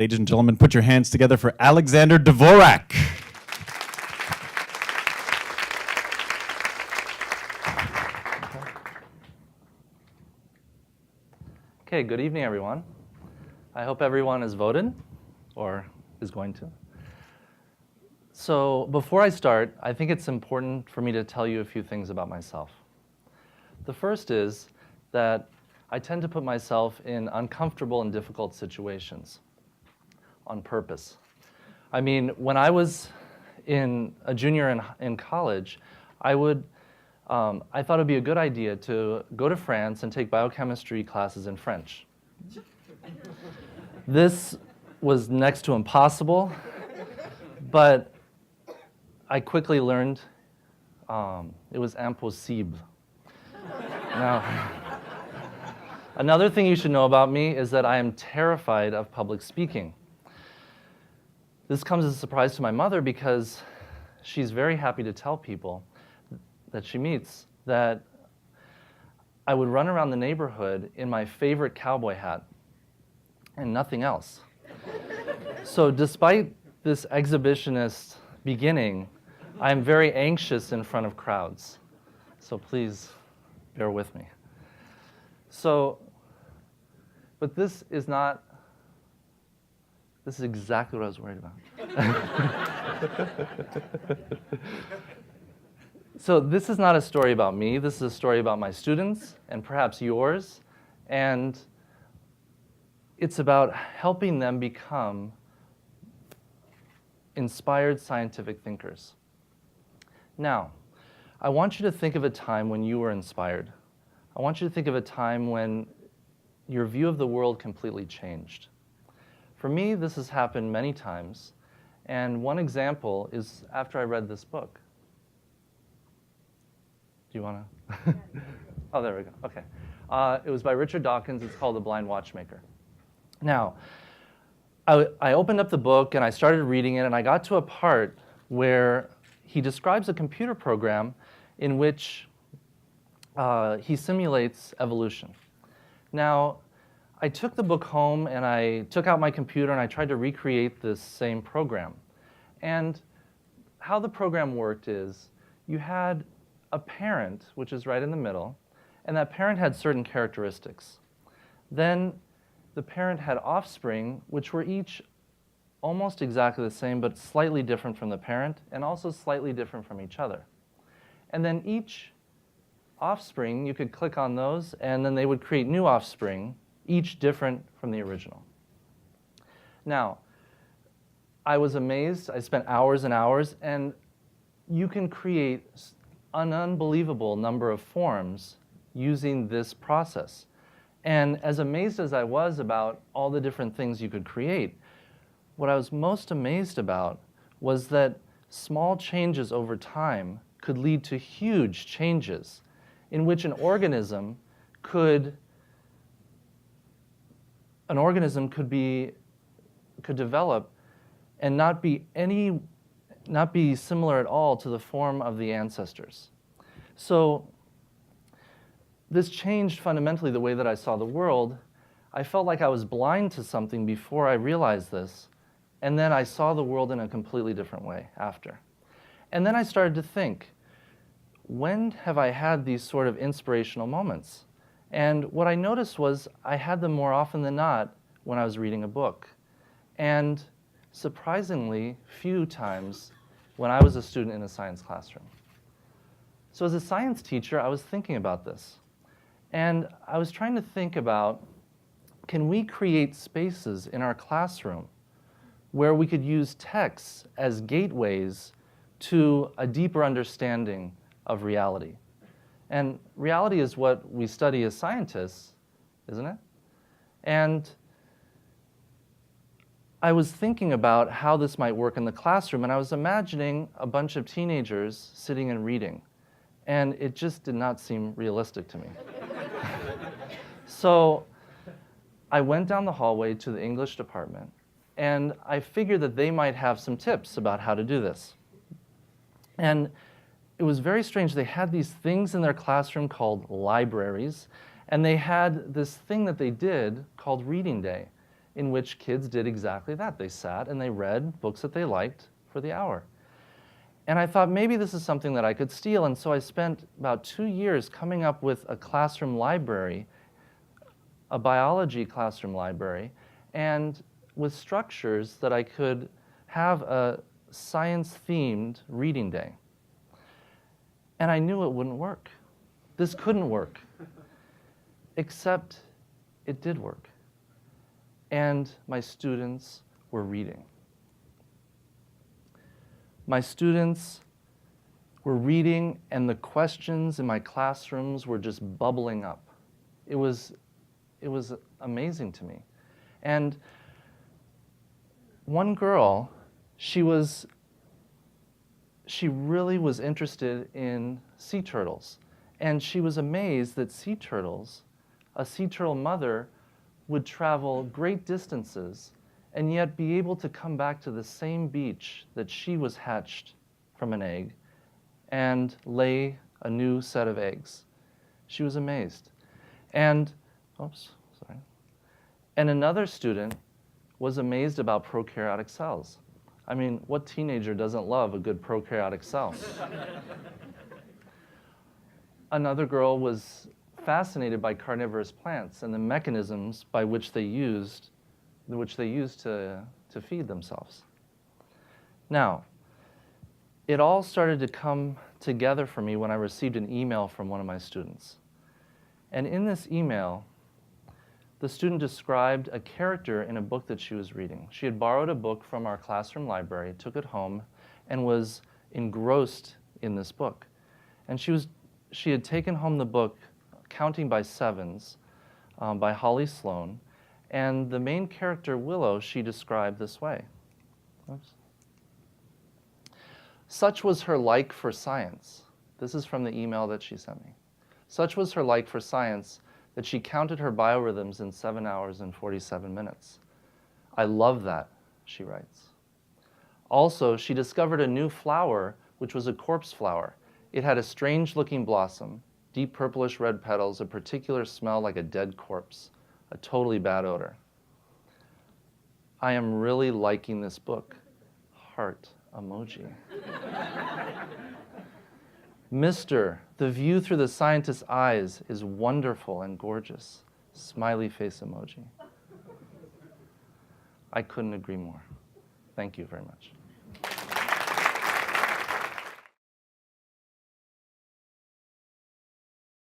Ladies and gentlemen, put your hands together for Alexander Dvorak. Okay, good evening, everyone. I hope everyone has voted or is going to. So before I start, I think it's important for me to tell you a few things about myself. The first is that I tend to put myself in uncomfortable and difficult situations on purpose. I mean, when I was a junior in college, I thought it'd be a good idea to go to France and take biochemistry classes in French. This was next to impossible, but I quickly learned it was impossible. Now, another thing you should know about me is that I am terrified of public speaking. This comes as a surprise to my mother because she's very happy to tell people that she meets that I would run around the neighborhood in my favorite cowboy hat and nothing else. So despite this exhibitionist beginning, I'm very anxious in front of crowds. So please bear with me. But this is exactly what I was worried about. So this is not a story about me. This is a story about my students and perhaps yours. And it's about helping them become inspired scientific thinkers. Now, I want you to think of a time when you were inspired. I want you to think of a time when your view of the world completely changed. For me, this has happened many times. And one example is after I read this book. Do you want to? Oh, there we go. Okay. It was by Richard Dawkins. It's called The Blind Watchmaker. Now, I opened up the book and I started reading it, and I got to a part where he describes a computer program in which he simulates evolution. Now, I took the book home and I took out my computer and I tried to recreate this same program. And how the program worked is you had a parent, which is right in the middle, and that parent had certain characteristics. Then the parent had offspring, which were each almost exactly the same, but slightly different from the parent, and also slightly different from each other. And then each offspring, you could click on those, and then they would create new offspring, each different from the original. Now, I was amazed. I spent hours and hours, and you can create an unbelievable number of forms using this process. And as amazed as I was about all the different things you could create, what I was most amazed about was that small changes over time could lead to huge changes in which an organism could develop and not be similar at all to the form of the ancestors. So this changed fundamentally the way that I saw the world. I felt like I was blind to something before I realized this, and then I saw the world in a completely different way after. And then I started to think, when have I had these sort of inspirational moments? And what I noticed was I had them more often than not when I was reading a book. And surprisingly few times when I was a student in a science classroom. So as a science teacher, I was thinking about this. And I was trying to think about, can we create spaces in our classroom where we could use texts as gateways to a deeper understanding of reality? And reality is what we study as scientists, isn't it? And I was thinking about how this might work in the classroom, and I was imagining a bunch of teenagers sitting and reading, and it just did not seem realistic to me. So I went down the hallway to the English department, and I figured that they might have some tips about how to do this. And it was very strange. They had these things in their classroom called libraries, and they had this thing that they did called Reading Day, in which kids did exactly that. They sat and they read books that they liked for the hour. And I thought maybe this is something that I could steal, and so I spent about 2 years coming up with a classroom library, a biology classroom library, and with structures that I could have a science-themed reading day. And I knew it wouldn't work. This couldn't work. Except it did work. And my students were reading. My students were reading, and the questions in my classrooms were just bubbling up. It was amazing to me. And one girl, she really was interested in sea turtles. And she was amazed that sea turtles, a sea turtle mother, would travel great distances and yet be able to come back to the same beach that she was hatched from an egg and lay a new set of eggs. She was amazed. And, and another student was amazed about prokaryotic cells. I mean, what teenager doesn't love a good prokaryotic cell? Another girl was fascinated by carnivorous plants and the mechanisms by which they used to feed themselves. Now, it all started to come together for me when I received an email from one of my students. And in this email, the student described a character in a book that she was reading. She had borrowed a book from our classroom library, took it home, and was engrossed in this book. And she had taken home the book, Counting by Sevens, by Holly Sloan, and the main character, Willow, she described this way. Oops. Such was her like for science. This is from the email that she sent me. Such was her like for science that she counted her biorhythms in 7 hours and 47 minutes. I love that, she writes. Also, she discovered a new flower, which was a corpse flower. It had a strange-looking blossom, deep purplish red petals, a particular smell like a dead corpse, a totally bad odor. I am really liking this book. Heart emoji. Mister, the view through the scientist's eyes is wonderful and gorgeous. Smiley face emoji. I couldn't agree more. Thank you very much.